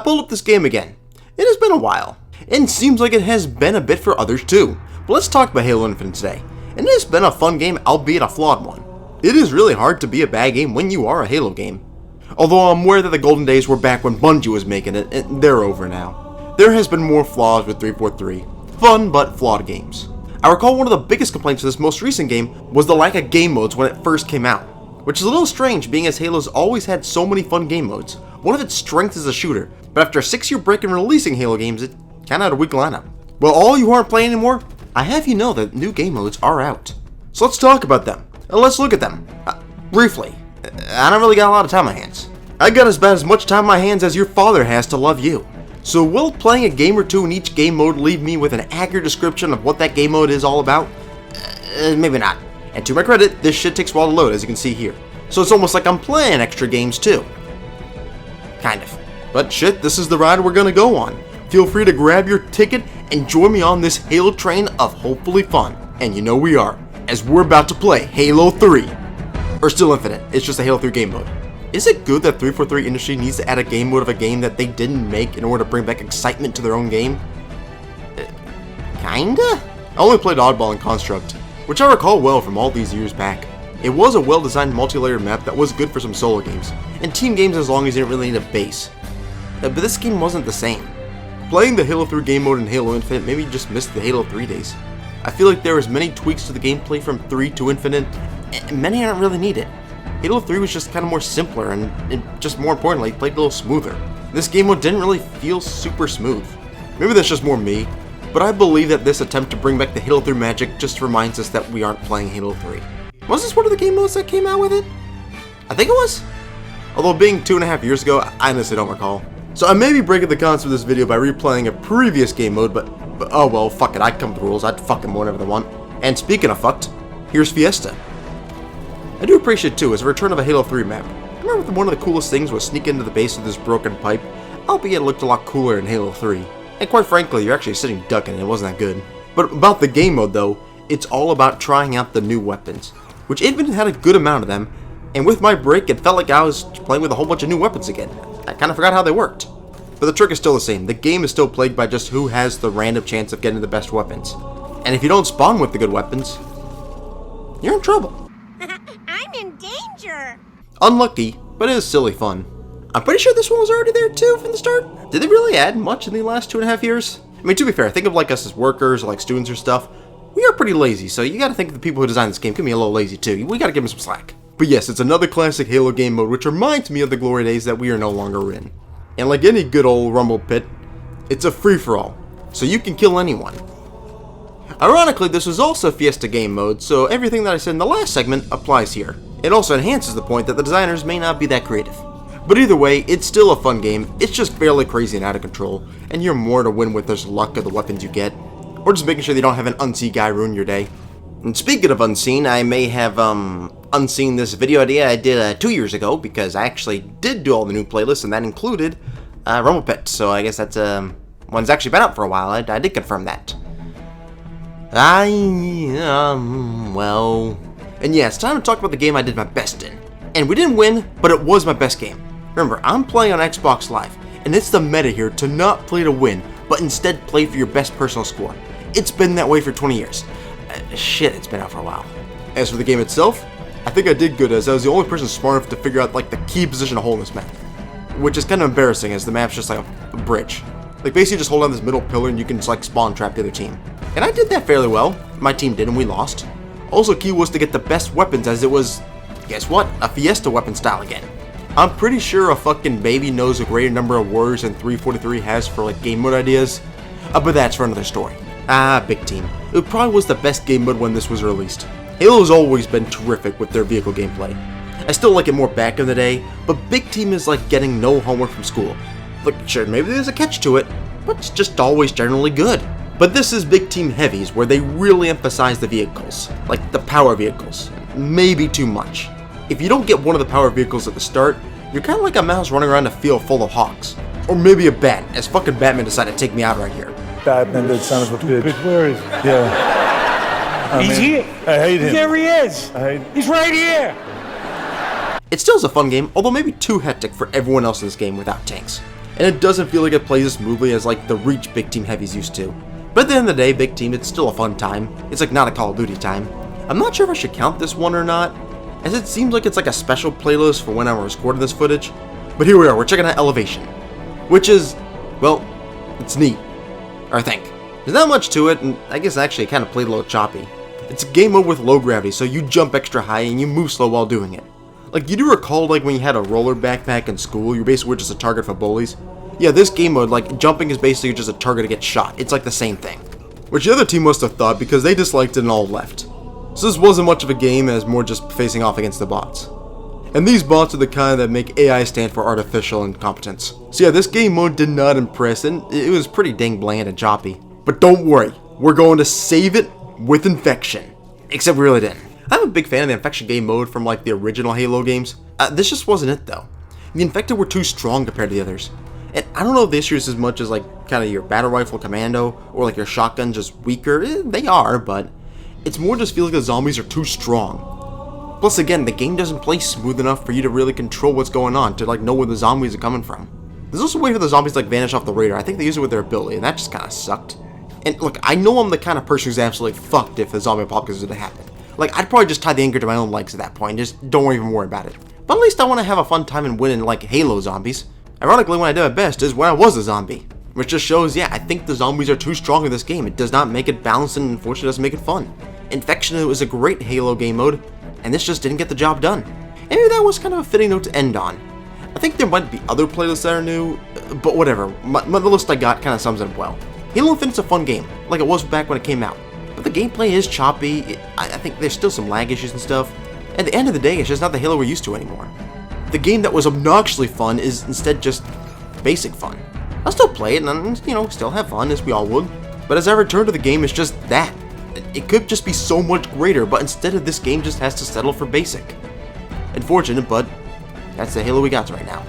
pulled up this game again. It has been a while, and seems like it has been a bit for others too. But let's talk about Halo Infinite today, and it has been a fun game, albeit a flawed one. It is really hard to be a bad game when you are a Halo game. Although I'm aware that the golden days were back when Bungie was making it, and they're over now. There has been more flaws with 343. Fun but flawed games. I recall one of the biggest complaints of this most recent game was the lack of game modes when it first came out. Which is a little strange, being as Halo's always had so many fun game modes. One of its strengths is a shooter, but after a 6-year break in releasing Halo games, it kinda had a weak lineup. Well, all you who aren't playing anymore, I have you know that new game modes are out. So let's talk about them, and let's look at them. Briefly. I don't really got a lot of time on my hands. I got as much time on my hands as your father has to love you. So will playing a game or two in each game mode leave me with an accurate description of what that game mode is all about? Maybe not. And to my credit, this shit takes a while to load, as you can see here. So it's almost like I'm playing extra games too. Kind of. But shit, this is the ride we're gonna go on. Feel free to grab your ticket and join me on this Halo train of hopefully fun. And you know we are, as we're about to play Halo 3. Or still Infinite, it's just a Halo 3 game mode. Is it good that 343 Industry needs to add a game mode of a game that they didn't make in order to bring back excitement to their own game? Kinda? I only played Oddball and Construct, which I recall well from all these years back. It was a well-designed multi-layered map that was good for some solo games, and team games as long as you didn't really need a base. But this game wasn't the same. Playing the Halo 3 game mode in Halo Infinite made me just miss the Halo 3 days. I feel like there was many tweaks to the gameplay from 3 to Infinite, and many aren't really needed. Halo 3 was just kind of more simpler and just more importantly, played a little smoother. This game mode didn't really feel super smooth. Maybe that's just more me, but I believe that this attempt to bring back the Halo 3 magic just reminds us that we aren't playing Halo 3. Was this one of the game modes that came out with it? I think it was. Although being 2.5 years ago, I honestly don't recall. So I may be breaking the concept of this video by replaying a previous game mode, but oh well, fuck it, I'd come with the rules, I'd fuck them whenever they want. And speaking of fucked, here's Fiesta. I do appreciate too, as a return of a Halo 3 map. I remember one of the coolest things was sneak into the base of this broken pipe, albeit it looked a lot cooler in Halo 3. And quite frankly, you're actually sitting ducking and it wasn't that good. But about the game mode though, it's all about trying out the new weapons, which Infinite had a good amount of them, and with my break it felt like I was playing with a whole bunch of new weapons again. I kinda forgot how they worked. But the trick is still the same, the game is still plagued by just who has the random chance of getting the best weapons. And if you don't spawn with the good weapons, you're in trouble. I'm in danger! Unlucky, but it is silly fun. I'm pretty sure this one was already there too from the start. Did they really add much in the last 2.5 years? I mean, to be fair, think of like us as workers or like students or stuff. We are pretty lazy, so you gotta think of the people who designed this game could be a little lazy too. We gotta give them some slack. But yes, it's another classic Halo game mode, which reminds me of the glory days that we are no longer in. And like any good old Rumble Pit, it's a free-for-all, so you can kill anyone. Ironically, this was also Fiesta game mode, so everything that I said in the last segment applies here. It also enhances the point that the designers may not be that creative. But either way, it's still a fun game, it's just fairly crazy and out of control, and you're more to win with there's luck of the weapons you get, or just making sure they don't have an unseen guy ruin your day. And speaking of unseen, I may have unseen this video idea I did 2 years ago, because I actually did do all the new playlists, and that included Rumble Pit, so I guess that's one's actually been out for a while. I did confirm that. Well... And yeah, it's time to talk about the game I did my best in. And we didn't win, but it was my best game. Remember, I'm playing on Xbox Live, and it's the meta here to not play to win, but instead play for your best personal score. It's been that way for 20 years. Shit, it's been out for a while. As for the game itself, I think I did good, as I was the only person smart enough to figure out like the key position to hold in this map. Which is kind of embarrassing, as the map's just like a bridge. Like basically just hold on this middle pillar and you can just like spawn trap the other team. And I did that fairly well. My team did and we lost. Also key was to get the best weapons, as it was, guess what, a Fiesta weapon style again. I'm pretty sure a fucking baby knows a greater number of words than 343 has for like game mode ideas. But that's for another story. Big team. It probably was the best game mode when this was released. Halo's always been terrific with their vehicle gameplay. I still like it more back in the day, but Big Team is like getting no homework from school. Look, sure, maybe there's a catch to it, but it's just always generally good. But this is Big Team Heavies, where they really emphasize the vehicles, like the power vehicles, maybe too much. If you don't get one of the power vehicles at the start, you're kind of like a mouse running around a field full of hawks. Or maybe a bat, as fucking Batman decided to take me out right here. Batman, that son of a bitch. Where is he? Yeah. He's here. I hate him. There he is. He's right here. It still is a fun game, although maybe too hectic for everyone else in this game without tanks. and it doesn't feel like it plays as smoothly as like the Reach big team heavies used to. But at the end of the day, big team, it's still a fun time. It's like not a Call of Duty time. I'm not sure if I should count this one or not, as it seems like it's like a special playlist for when I'm recording this footage. But here we are, we're checking out Elevation, which is, well, it's neat, or I think. There's not much to it, and I guess actually it kind of played a little choppy. It's a game mode with low gravity, so you jump extra high and you move slow while doing it. Like, you do recall like when you had a roller backpack in school, you basically were just a target for bullies? Yeah, this game mode, like, jumping is basically just a target to get shot. It's like the same thing. Which the other team must have thought because they disliked it and all left. So this wasn't much of a game as more just facing off against the bots. And these bots are the kind that make AI stand for artificial incompetence. So yeah, this game mode did not impress, and it was pretty dang bland and choppy. But don't worry, we're going to save it with Infection. Except we really didn't. I'm a big fan of the Infection game mode from like the original Halo games. This just wasn't it though. The Infected were too strong compared to the others. And I don't know if the issue is as much as like kind of your battle rifle commando or like your shotgun just weaker. They are, but it's more just feels like the zombies are too strong. Plus again, the game doesn't play smooth enough for you to really control what's going on, to like know where the zombies are coming from. There's also a way for the zombies to like vanish off the radar. I think they use it with their ability, and that just kind of sucked. And look, I know I'm the kind of person who's absolutely fucked if the zombie apocalypse was to happen. Like, I'd probably just tie the anchor to my own legs at that point, just don't even worry about it. But at least I want to have a fun time and win in like Halo zombies. Ironically, when I did my best is when I was a zombie. Which just shows, yeah, I think the zombies are too strong in this game. It does not make it balanced and unfortunately doesn't make it fun. Infection was a great Halo game mode, and this just didn't get the job done. And maybe that was kind of a fitting note to end on. I think there might be other playlists that are new, but whatever. The list I got kind of sums it up well. Halo Infinite's a fun game, like it was back when it came out. But the gameplay is choppy. I think there's still some lag issues and stuff. At the end of the day, it's just not the Halo we're used to anymore. The game that was obnoxiously fun is instead just basic fun. I'll still play it and, you know, still have fun as we all would. But as I return to the game, it's just that. It could just be so much greater, but instead of this game just has to settle for basic. Unfortunate, but that's the Halo we got right now.